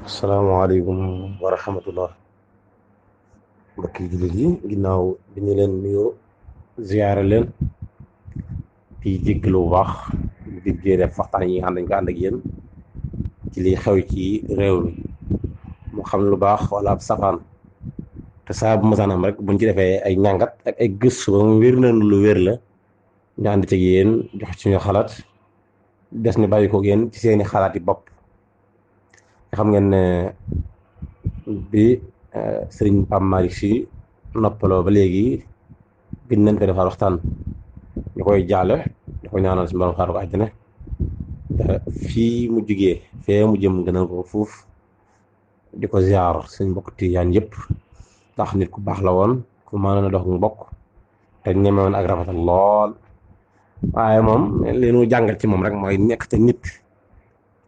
asalaamaaleykum wa rahmatullah mbokki jullit yi ginnaaw bi ñu leen nuyoo ziyaare leen di jéggalu bu baax di diggee def waxtaan yi nga xam dañ ko ànd ak yéen ci liy xew ci réew mi mu xam lu baax wala ab safaan te saa bu masaanam rek buñ ci defee ay ñàngat ak ay gëstu ba mu wér na lu wér la ñu ànd ci yéen jox ci ñu xalaat des ni bàyyi ko yéen ci seeni xalaat yi bopp xam ngeen ne bi sëriñ Pape Malick Sy noppaloo ba léegi gën nañ ko defal waxtaan ñu koy jaale di ko ñaanal si borom xaaru ko àjjana fii mu jugee fee mu jëm gënal ko fuuf di ko ziar suñ mbokk Tijaan yëpp ndax nit ku baax la woon ku mën a dox mbokk te ñemewoon ak rafetal lool waaye moom li ñu jàngal ci moom rek mooy nekk te nit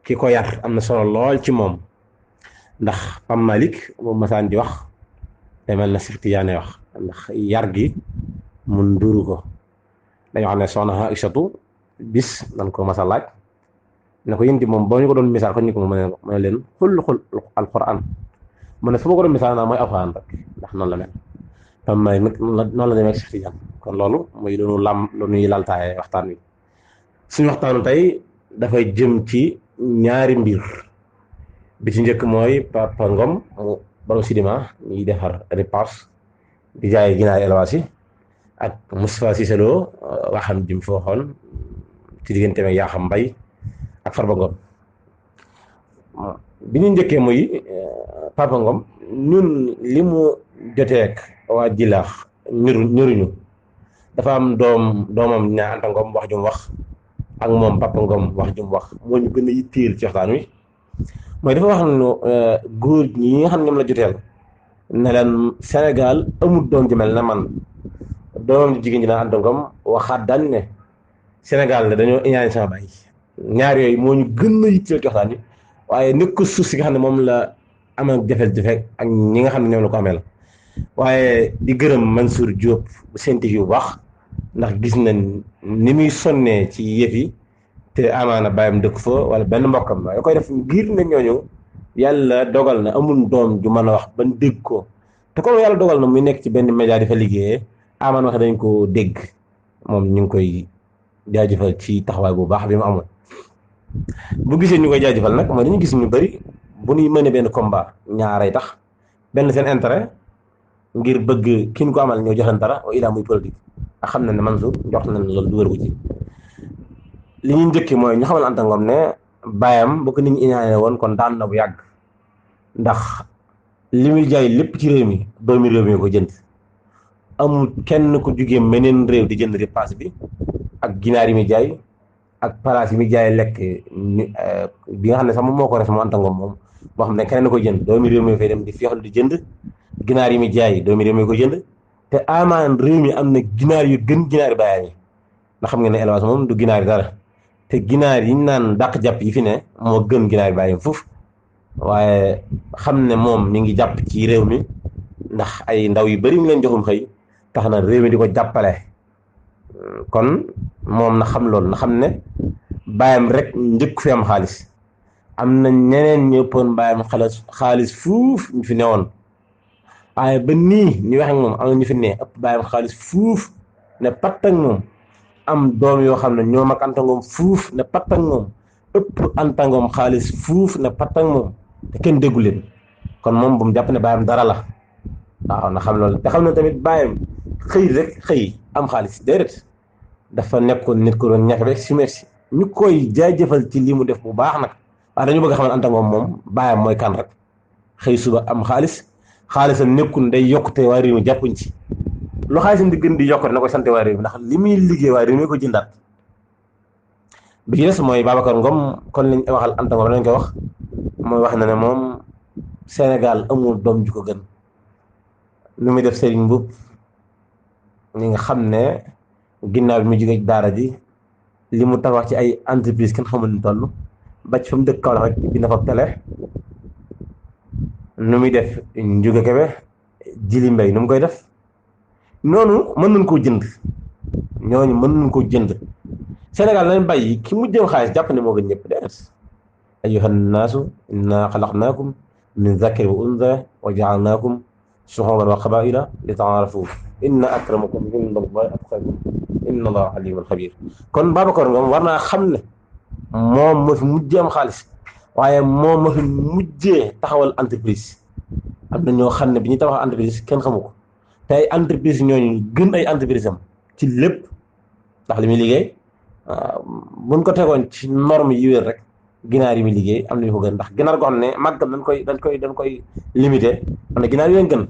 ki ko yar am na solo lool ci moom ndax Pape Malick moom masaan di wax te mel na Seex Tijaane wax ndax yar gi mun duru ko dañoo xam ne soxna Aysatu bis dañ ko masa laaj ne ko yénti moom boo ñu ko doon misaal ko ñu ko mu ne leen xul alquran mu ne fu ma ko doon misaal naa mooy alquran rek ndax noonu la mel Pape Malick nag noonu la demee ak Seex Tijaan kon loolu muy lu ñuy laltaaye waxtaan wi suñu waxtaanu tey dafay jëm ci ñaari mbir bi ci njëkk mooy Papa Ngom mu borom Sidima ñuy defar ripaas di jaay ginaar élevage yi ak Moustapha Cissé Lo waxam jim fooxoon ci diggante ak Yakham Mbaye ak Farba Ngom bi ñu njëkkee muy Papa Ngom ñun li mu joteek waa Jilaax ñoruñu dafa am doomam ñaa Anta Ngom wax jum wax ak moom Papa Ngom wax jum wax moo ñu gën a yitteel ci waxtaan wi mooy dafa wax ne góor ñi nga xam ne ñoom la joteel ne leen Sénégal amul doom ji mel ne man doomam ji jigéen ji naan Anta Ngom waxaat daan ne Sénégal ne dañoo iñaane sama baay ñaar yooyu moo ñu gën a yitteel ci waxtaan wi waaye nekk ko suuf si nga xam ne moom la am ak jafe-jafe ak ñi nga xam ne ñoom la ko amee la waaye di gërëm Mansour Diop bu scientifique bu baax ndax gis nañ ni muy sonnee ci yëf yi te amaana bàyyam dëkk fa wala benn mbokkam waaye koy def ngir ne ñooñu yàlla dogal na amul doom ju mën a wax ban dégg ko te comme yàlla dogal na muy nekk ci benn média di fa liggéeyee amaana wax dañ ko dégg moom ñu ngi koy jaajëfal ci taxawaay bu baax bi mu amoon bu gisee ñu koy jaajëfal nag mooy dañu gis ñu bëri bu ñuy mënee benn combat ñaaray tax benn seen intérêt ngir bëgg ki ñu ko amal ñoo joxeen dara wa ilaa muy politique ak xam na ne Mansour jox nañ loolu dugal ko ci li ñu njëkki mooy ñu xamal Anta Ngom ne baayam bu ko nit ñi iñaane woon kon daan na bu yàgg ndax li muy jaay lépp ci réew mi doomi réew mi ko jënd amul kenn ku jugee meneen réew di jënd repas bi ak ginaar yi muy jaay ak palaas yi muy jaay lekk bi nga xam ne sax moom moo ko res moom Anta Ngom moom boo xam ne keneen koy jënd doomi réew mi fay dem di feexlu di jënd ginaar yi muy jaay doomi réew mi ko jënd te amaan réew mi am na ginaar yu gën ginaari baayam yi ndax xam nga ne élevage moom du ginaar yi dara te ginaar yi ñu naan dàq jàpp yi fi ne moo gën ginaar baayam foofu waaye xam ne moom mi ngi jàpp ci réew mi ndax ay ndaw yu bari mu leen joxum xëy tax na réew mi di ko jàppale kon moom na xam loolu na xam ne baayam rek njëkk fi am xaalis am na ñeneen ñëppoon baayam xaalis fuuf ñu fi newoon waaye ba nii ñu wax ak moom am na ñu fi ne ëpp baayam xaalis fuuf ne patt ak moom am doom yoo xam ne ñoom ak Anta Ngom fuuf ne patt ak moom ëpp Anta Ngom xaalis fuuf ne patt ak moom te kenn déggu leen kon moom bu mu jàpp ne baayam dara la waaw na xam loolu te xam ne tamit baayam xëy rek xëy am xaalis déedéet dafa nekkoon nit ko doon ñafe rek si merci ñu koy jaajëfal ci li mu def bu baax nag waaye dañu bëgg a xamal Anta Ngom moom baayam mooy kan rek xëy suba am xaalisam nekkul day yokkute waa réew mi jàppuñ ci lu xaalisam di gën di yokkute na koy sante waa réew mi ndax li muy liggéey waa réew mi ko jëndaat bi ci des mooy Babacar Ngom kon lañ waxal Anta Ngom lañ koy wax mooy wax na ne moom Sénégal amul doom ju ko gën lu muy def Serigne Mboup ñi nga xam ne ginnaaw bi mu jógee daara ji li mu tabax ci ay entreprise kenn xamul ni toll ba ci fa mu dëkk Kaolack rek dina fa télé nu muy def Ndiouga Kébé Jili Mbay nu mu koy def noonu mën nañ koo jënd ñooñu mën nañ koo jënd Sénégal lañ bàyyi ki mu jëm xaalis jàpp ne moo gën ñëpp déedéet ayyuha nnaasu inna xalaqnaakum min zakarin wa unsa wa jaalnaakum shuuban wa qabaila li taarafu inna akramakum inda allahi atqakum inna allaha alimun xabir. kon Babacar Ngom war naa xam ne moom moo fi mujjee am xaalis waaye moom moo fi mujjee taxawal entreprise. am na ñoo xam ne bi ñuy taxawal entreprise kenn xamu ko te ay entreprise ñooñu gën ay entreprise am ci lépp ndax li muy liggéey buñ ko tegoon ci norme yi wér rek ginaar yi muy liggéey am na ñu ko gën ndax ginaar goo xam ne màggam dañ koy limité am na ginaar yu leen gën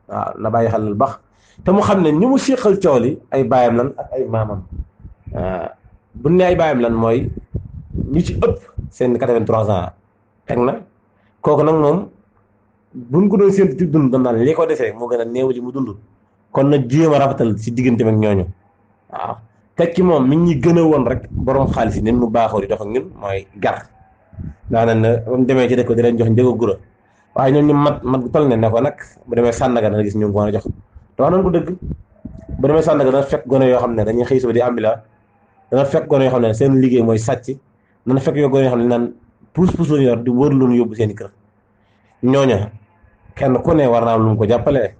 waaw na bàyyi xel lu baax te mu xam ne ñu mu séqal coow li ay baayam lan ak ay maamam bu ne ay baayam lan mooy ñu ci ëpp seen 83 ans teg na kooku nag moom buñ ko doon séentu ci dund dañ naan li ko defee moo gën a néew li mu dund kon nag jéem a rafetal si diggante ak ñooñu waaw teg ci moom mi ngi gën a woon rek borom xaalis yi nen mu baaxoo di dox ak ñun mooy gar daanaka ne ba mu demee ci dëkk di leen jox njëg a gura waaye ñoom ñu mat bu toll ne ko nag bu demee Sandaga dana gis ñu ngi ko mën a jox te wax nañ ko dëgg bu demee Sandaga dana fekk gone yoo xam ne dañuy xëy suba di ambila dana fekk gone yoo xam ne seen liggéey mooy sàcc dana fekk yoo gone yoo xam ne naan puus lañu yor di wër lu ñu yóbbu seen i kër ñooña kenn ku ne war naa am lu mu ko jàppalee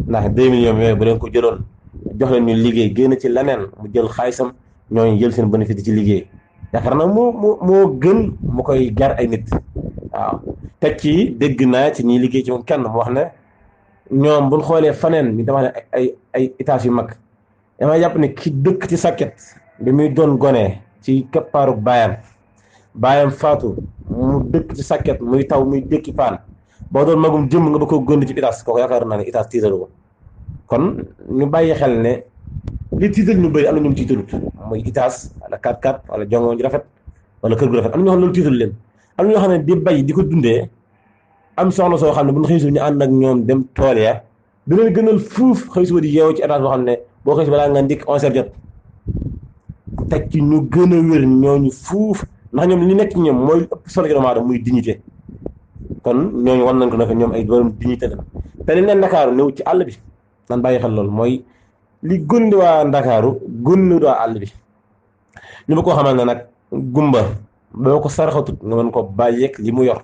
ndax 2 millions yooyu bu leen ko jëloon jox leen ñu liggéey génn ci leneen mu jël xaalisam ñooñu jël seen bénéfice ci liggéey yaakaar naa moo gën mu koy gar ay nit waaw teg ci dégg naa ci ñiy liggéey ci moom kenn mu wax ne ñoom buñ xoolee faneen ñu dama ne ay étage yu mag damay jàpp ne ki dëkk ci sàkket bi muy doon gone ci keppaaru baayam faatu mu dëkk ci sàkket muy taw muy dëkki paan boo doon magum jëmm nga ba ko gónd ci étage kooku yaakaar naa ne étage tiitalu ko kon ñu bàyyi xel ne li tiital ñu bëri am na ñu tiitalut muy étage wala 4x4 wala jongo ju rafet wala kër gu rafet am na ñoo xam ne loolu tiital leen am na ñoo xam ne di bay di ko dundee am soxla soo xam ne bu ñu xëy suba ñu ànd ak ñoom dem tool ya da leen gënal fuuf xëy suba di yeewu ci étage boo xam ne boo xëy suba balaa nga ndikk 11h jot teg ci ñu gën a wér ñooñu fuuf ndax ñoom li nekk ci ñoom mooy ëpp solo ci doomu aadama muy dignité kon ñooñu wan nañ ko ne ñoom ay borom dignité la te li leen Ndakaaru néew ci àll bi nan bàyyi xel loolu mooy li gondi waa Ndakaaru gondi waa àll bi ñu ma koo xamal ne nag gumba boo ko saraxatut nga mën ko bàyyeeg li mu yor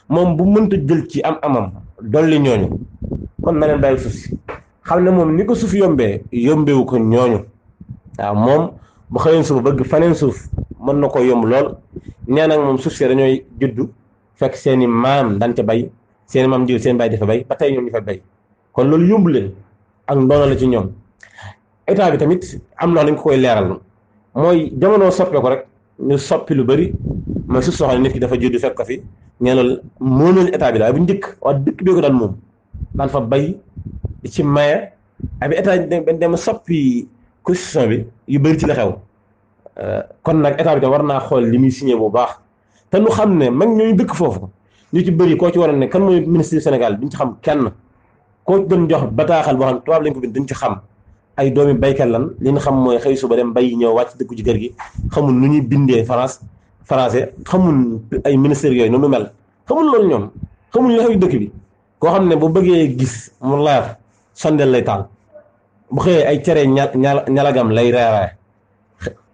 moom bu mënta jël ci amam dolli ñooñu kon na leen bàyyi suuf si xam ne moom ni ko suuf yombee yombewu ko ñooñu waaw moom bu xëyoon suuf bëgg faneen suuf mën na ko yomb lool nee nag moom suuf si dañooy juddu fekk seeni maam daan ca bay seeni maam jiw seen bay dafa bay ba tey ñoom ñu fa bay kon loolu yomb leen ak ndono la ci ñoom état bi tamit am na dañ ko koy leeral mooy jamono soppee ko rek ñu soppi lu bëri mooy suuf soo xam ne nit ki dafa juddu fekk ko fi ñee loolu moomeelu état bi la bu njëkk waa dëkk bi ko daan moom daan fa bay di ci maye ak bi état dem soppi constitution bi yu bëri ci la xew kon nag état bi tam war naa xool li muy signé bu baax te nu xam ne mag ñooñu dëkk foofu ñu ci bëri koo ci waroon ne kan mooy ministre du Sénégal duñ ci xam kenn koo ci doon jox bataaxal boo xam ne tubaab lañ ko bind duñ ci xam ay doomi baykat lan li ñu xam mooy xëy suba dem bay ñëw wàcc dëkku ci kër gi xamul nu ñuy bindee français xamul ay ministères yooyu noonu mel xamul loolu ñoom xamul li xew dëkk bi koo xam ne bu bëggee gis mu laaf sondeel lay taal bu xëyee ay cere ñalagam lay reeraay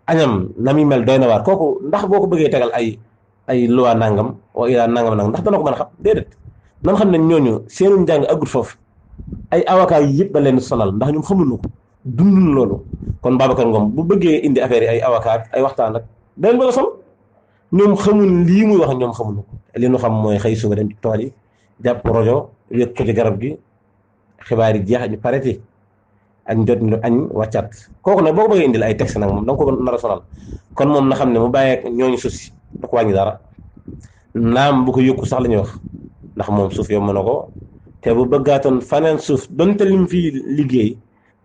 añam na muy mel doy na waar kooku ndax boo ko bëggee tegal ay loi nangam wa ilaa nangam ndax dana ko mën a xam déedéet nan xam ne ñooñu seenu njàng aggut foofu ay avocat yi yëpp da leen sonal ndax ñoom xamuñu ko dunduñu loolu kon Babacar Ngom bu bëggee indi affaire yi ay avocat ay waxtaan ak da leen bëgg a sol ñoom xamuñ lii muy wax ñoom xamuñu ko li ñu xam mooy xëy suba dem ci tool yi jàpp rajo wékk ko ci garab gi xibaar yi jeex ñu pareti ak jot ñu añ wàccaat kooku nag boo ko bëggee indil ay texte nag moom da nga ko nar a sonal kon moom na xam ne mu bàyyeek ñooñu suuf si da ko wàññi dara naam bu ko yokku sax la ñuy wax ndax moom suuf yomb na ko te bu bëggaatoon faneen suuf donte lim fi liggéey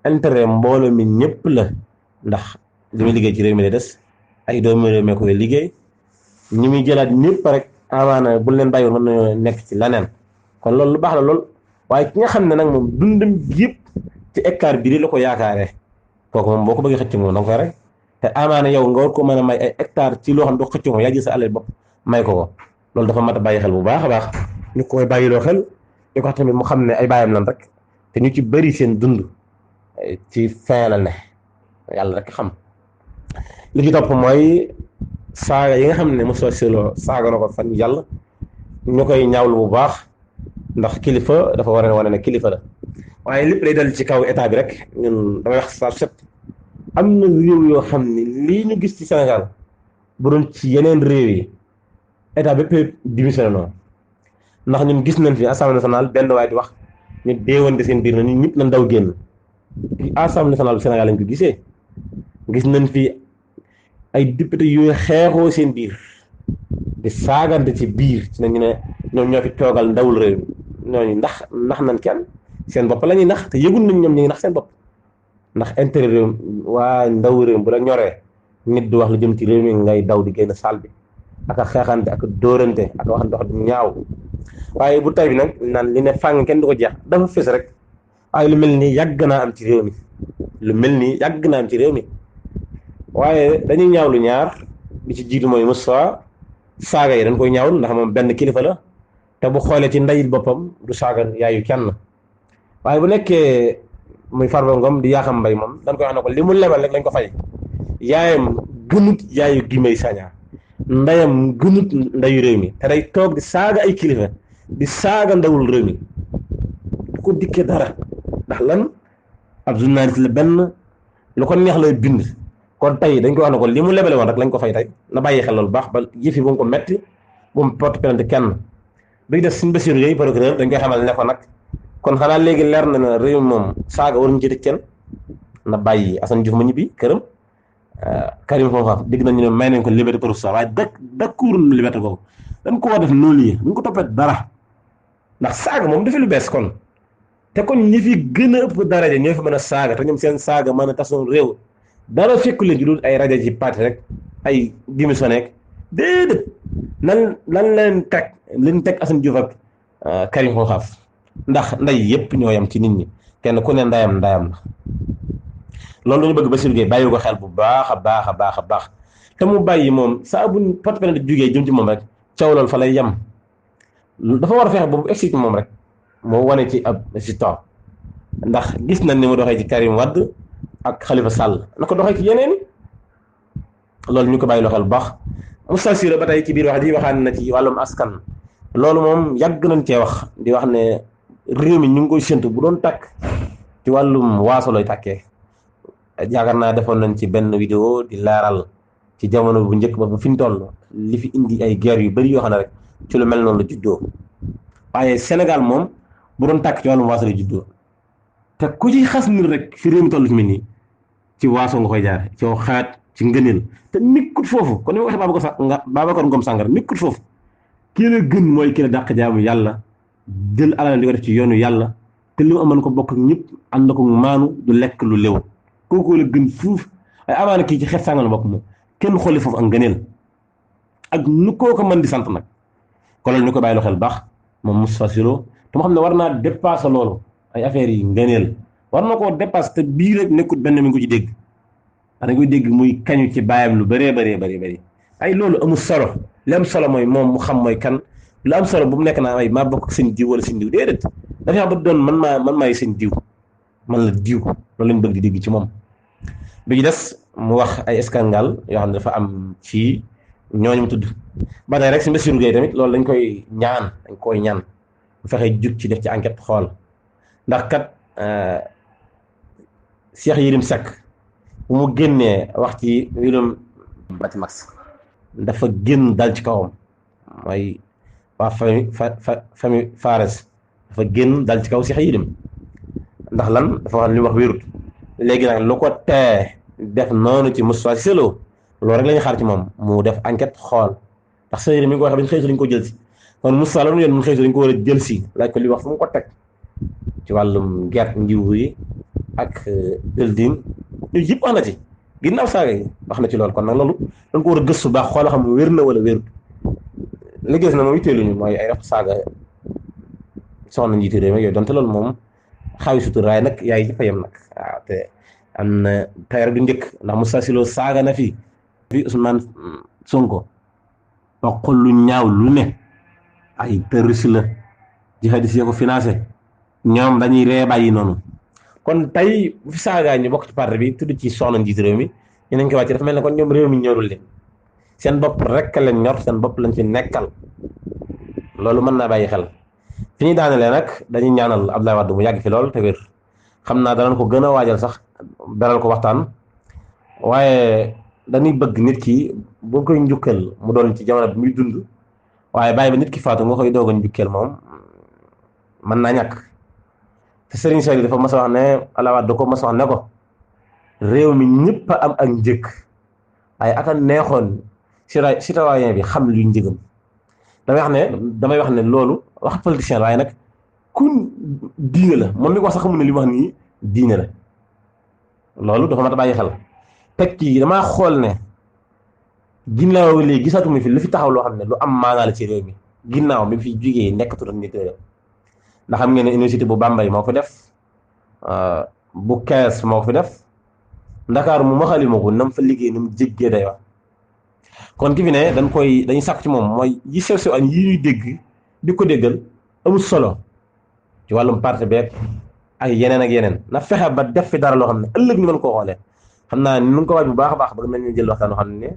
intérêt mbooloo mi ñëpp la ndax li muy liggéey ci réew mi lay des ay doomu réew mi koy liggéey ñi muy jëlaat ñëpp rek amaana bu leen bàyyiwoon mën nañoo nekk ci leneen kon loolu lu baax la lool waaye ki nga xam ne nag moom dundam yëpp ci hectare bii la ko yaakaaree kooku moom boo ko bëggee xëcc moom da nga koy rek te amaana yow nga war ko mën a may ay hectare ci loo xam ne doo xëcc moom yaa jël sa alal bopp may ko loolu dafa mat a bàyyi xel bu baax a baax ñu koy bàyyiloo xel ñu ko wax tamit mu xam ne ay bàyyam lan rek te ñu ci bëri seen dund ci fin la ne yàlla rek xam li ci topp mooy saaga yi nga xam ne Moustapha Cissé Lo saaga na ko fan yàlla ñu koy ñaawlu bu baax ndax kilifa dafa war a wane ne kilifa la waaye lépp lay dal ci kaw état bi rek ñun damay wax saa set am na réew yoo xam ne lii ñu gis ci Sénégal bu doon ci yeneen réew yi état bépp démissionné noonu ndax ñun gis nañ fi assemblée nationale benn waay di wax ñu deewante seen biir na ñun ñëpp na ndaw génn assemblée nationale bu Sénégal lañ ko gisee gis nañ fi ay député yu xeexoo seen biir di saagante ci biir ci nañu ne ñoom ñoo fi toogal ndawul réew mi ñooñu ndax nañ kenn seen bopp la ñuy nax te yëgul nañ ñoom ñu ngi nax seen bopp ndax intérêt réew waa ndaw réew bu la ñoree nit di wax lu jëm ci réew mi ngay daw di génn saal bi ak a xeexante ak a dóorante ak a wax ndox du ñaaw waaye bu tay bi nag naan li ne fàng kenn du ko jeex dafa fës rek waaye lu mel nii yàgg naa am ci réew mi lu mel nii yàgg naa am ci réew mi waaye dañuy ñaawlu ñaar bi ci jiitu mooy Moustapha saaga yi dañ koy ñaawlu ndax moom benn kilifa la te bu xoolee ci ndeyit boppam du saaga yaayu kenn waaye bu nekkee muy Farba Ngom di Yakham Mbaye moom dañ koy wax ne ko li mu lebal rek lañ ko fay yaayam gënut yaayu Guy Marius Sagna ndeyam gënut ndeyu réew mi te day toog di saaga ay kilifa di saaga ndawul réew mi du ko dikkee dara ndax lan ab journaliste la benn lu ko neex lay bind kon tey dañ ko wax ne ko li mu lebale woon rek lañ ko fay tey na bàyyi xel loolu baax ba yëf yi bu mu ko metti bu mu porte plainte kenn bi def suñu Bassirou Gueye procureur dañ koy xamal ne ko nag kon xanaa léegi leer na ne réew mi moom saaga waruñu ci tëj kenn na bàyyi Assane Diouf ma ñibbi këram Karim Fofana dégg nañu ne may nañ ko liberté provisoire waaye dakkuur liberté boobu dañ ko war def noonu yi duñ ko toppee dara ndax saaga moom dafa lu bees kon te kon ñi fi gën a ëpp daraja ñoo fi mën a saaga te ñoom seen saaga mën a tasoon réew dara fekku leen ci dul ay rajo ci parti rek ay démissionné déedéet lan leen teg Assane Diouf ak Karim Fofana ndax nday yëpp ñoo yam ci nit ñi kenn ku ne ndayam la loolu ñu bëgg Bassirou Gueye bàyyi ko xel bu baax a baax a baax a baax te mu bàyyi moom saa buñ porte plainte jugee jëm ci moom rek caw loolu fa lay yem dafa war a fexe boobu egsi ci moom rek moo wane ci ab résultat ndax gis nañ ni mu doxee ci Karim Wade ak Khalifa Sall na ko doxee ci yeneen loolu ñu ko bàyyi loo xel bu baax Moustapha Cissé Lo ba tey ci biir wax ji waxaan na ci wàllum askan loolu moom yàgg nañ cee wax di wax ne réew mi ñu ngi koy séntu bu doon tàkk ci wàllum waaso lay tàkkee yaakaar naa defoon nañ ci benn vidéo di laaral ci jamono bu njëkk ba fi ñu toll li fi indi ay guerre yu bari yoo xam ne rek ci lu mel noonu la juddoo waaye Sénégal moom bu doon tàkk ci wàllum waaso lay juddoo te ku ci xas nit rek fi réew mi toll fi mu nii ci waaso nga koy jaar ci xaat ci ngëneel te nekkut foofu kon ni ma waxee Babacar Ngom Sangar nekkut foofu kii la gën mooy kii la dàq jaamu yàlla jël alal di ko def ci yoonu yàlla te li mu amoon ko bokk ñëpp ànd ko maanu du lekk lu léw kooku la gën fuuf ay amaana kii ci xeet sàngal bokk moom kenn xooli foofu ak ngëneel ak nu koo ko mën di sant nag kon loolu ñu ko bàyyi loo xel baax moom Moustapha Cissé Lo te mu xam ne war naa dépassé loolu ay affaires yi ngëneel war na koo dépassé te bii rek nekkut benn mi ngi ko ci dégg dañ koy dégg muy kañu ci baayam lu bëree bëri ay loolu amul solo li am solo mooy moom mu xam mooy kan lu am solo bu mu nekk naa ay maa bokk seen diw wala seen diw déedéet dafa ba doon man maay seen diw man la diw loolu lañ bëgg di dégg ci moom bi ci des mu wax ay scandale yoo xam ne dafa am ci ñooñu mu tudd ba tey rek si Bassirou Gueye tamit loolu dañ koy ñaan bu fexee jug ci def ci enquête xool ndax kat Cheikh Yérim Seck bu mu génnee wax ci mbirum Batimax dafa génn dal ci kawam mooy waa famille Fares dafa génn dal ci kaw Cheikh Yérim ndax lan dafa wax li mu wax wérut léegi nag lu ko tee def noonu ci Moustapha Cissé Lo loolu rek la ñuy xaar ci moom mu def enquête xool ndax Cheikh Yérim mi ngi ko waxee ba ñu xëy si dañu ko jël si kon Moustapha la mu yoon mun xëy si dañu ko war a jël si laaj ko li wax fu mu ko teg ci wàllum gerte njiw yi ak building ñu yëpp wax na ci ginnaaw saaga yi wax na ci loolu kon nag loolu dañ ko war a gëstu baax xool xam wér na wala wérut li gis na moom itteeluñu mooy ay raf saaga soxna njiitu réew mi yooyu donte loolu moom xaawi suturaay nag yaay ci fayam nag waaw te am na tey rek du njëkk ndax Moustapha Cissé Lo saaga na fi Ousmane Sonko wax lu ñaaw lu ne ay terroriste la jihadiste yi ko financé ñoom dañuy ree bàyyi noonu kon tey bu fi saagaa ñu bokk ci parti bi tudd ci soxna njiitu réew mi ñu nañ ko wàcc dafa mel ne kon ñoom réew mi ñorul leen seen bopp rek lañ ñor, seen bopp lañ fi nekkal. loolu mën naa bàyyi xel. fi ñuy daanelee nag dañuy ñaanal Abdoulaye Wade mu yàgg fi lool te wér. xam naa danañ ko gën a waajal sax beral ko waxtaan, waaye dañuy bëgg nit ki boo koy njukkal mu doon ci jamono bi muy dund, waaye bàyyi ba nit ki faatu nga koy doog a njukkal moom mën naa ñàkk. te Serigne Saliou dafa mas a wax ne Abdoulaye Wade da ko mas a wax ne ko réew mi ñëpp a am ak njëg, waaye aka neexoon citoyen bi xam luy njëgam. damay wax ne loolu wax politicien la, waaye nag kun diine la moom mi ko wax sax xamul ne li mu wax nii diine la. loolu dafa mat a bàyyi xel. teg ci damaa xool ne ginnaaw léegi gisatuma fi lu fi taxaw loo xam ne lu am maanaa la ci réew mi ginnaaw bi fi jugee nekkatu doon nit réew. ndax xam ngeen ne université bu Bambey moo ko def, bu Kees moo ko fi def, Ndakaaru mu maxalima ko nam fa liggéey nu mu jéggee day wax. kon ki fi ne dañuy sàkk ci moom mooy yi sew sew añ yi ñuy dégg di ko déggal amul solo ci wàllum parti beeg ak yeneen na fexe ba def fi dara loo xam ne ëllëg ñu mën koo xoolee. xam naa ni nu ko waaj bu baax a baax ba mel ñu jël waxtaan xam ne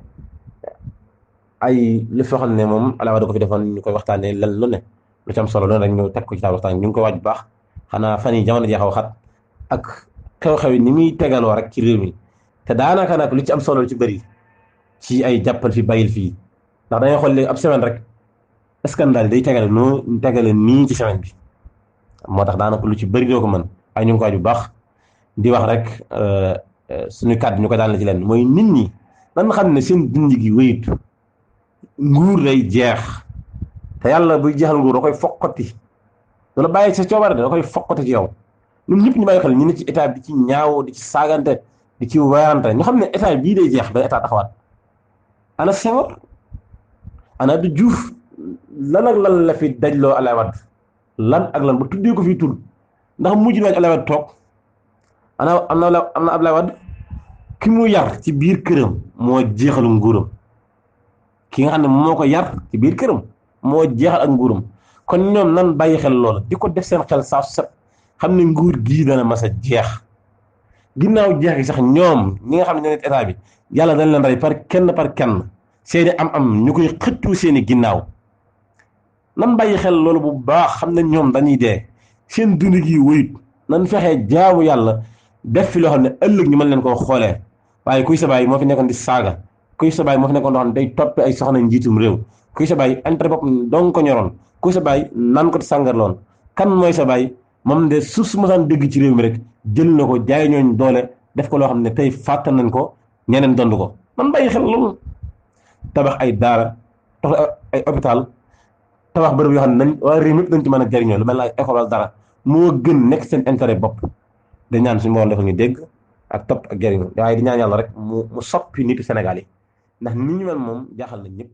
ay li fi xam ne moom Abdoulaye Wade ko fi defoon ñu koy waxtaanee lan lu ne lu ci am solo loolu rek ñu teg ko ci taal waxtaan ñu ngi koy waaj bu baax. xanaa fan yi jamono jeexaw xat ak xew-xew yi ni muy tegaloo rek ci réew mi, te daanaka nag lu ci am solo ci bëri ci ay jàppal fi bàyyil fii, ndax dangay xool léegi ab semaine rek scandale day tegale nii ci semaine bi. moo tax daanaka lu ci bëri doo ko mën. ay ñu ngi ko waaj bu baax di wax rek suñu kàddu ñu ko daan la ci leen mooy nit ñi nan xam ne seen dund gi wéyut, nguur day jeex te yàlla buy jeexal nguur da koy foqati, du la bàyyi sa coobare da koy foqati ci yow. ñun ñëpp ñu bàyyi xel ñu ne ci état bi ci ñaaw di ci saagante di ci weerante ñu xam ne état bii day jeex ba état taxawaat. ana Senghor ana Abdou Diouf lan ak lan la fi dajloo Abdoulaye Wade lan ak lan ba tuddee ko fii tur ndax mujj naaj Abdoulaye Wade toog am na Abdoulaye Wade ki mu yar ci biir këram moo jeexalu nguuram, ki nga xam ne moo ko yar ci biir këram moo jeexal ak nguuram. kon ñoom nan bàyyi xel loola di ko def seen xel saa su set xam ne nguur gii dana mas a jeex. ginnaaw jeex gi sax ñoom ñi nga xam ne ñoo nekk état bi yàlla dañ leen rey par kenn seeni am ñu koy xëccu seeni ginnaaw. nan bàyyi xel loolu bu baax xam ne ñoom dañuy dee seen dund gi wëyut, nan fexee jaamu yàlla def fi loo xam ne ëllëg ñu mën leen koo xoolee. waaye kuy sa baay moo fi nekkoon di saaga, kuy sa baay moo fi nekkoon doo xam ne day toppe ay soxna njiitum réew, kuy sa baay intérêt bopp dong ko ñoroon, kuy sa baay nan ko sàngarloon. kan mooy sa baay moom de suuf su mosaan dégg ci réew mi rek jël na ko jaay ñooñ doole def ko loo xam ne tey fàttal nañ ko ñeneen dond ko. man bàyyi xel loolu tabax ay daara, tabax ay hôpital, tabax bërëb yoo xam ne nañ waa réew mépp dañ ci mën a jariñoo lu mel ne ay école wala dara moo gën nekk seen intérêt bopp. da ñaan suñu borom defal ñu dégg ak topp ak jariñoo waaye di ñaan yàlla rek mu soppi nitu Sénégal yi ndax ni ñu mel moom jaaxal nañ ñëpp.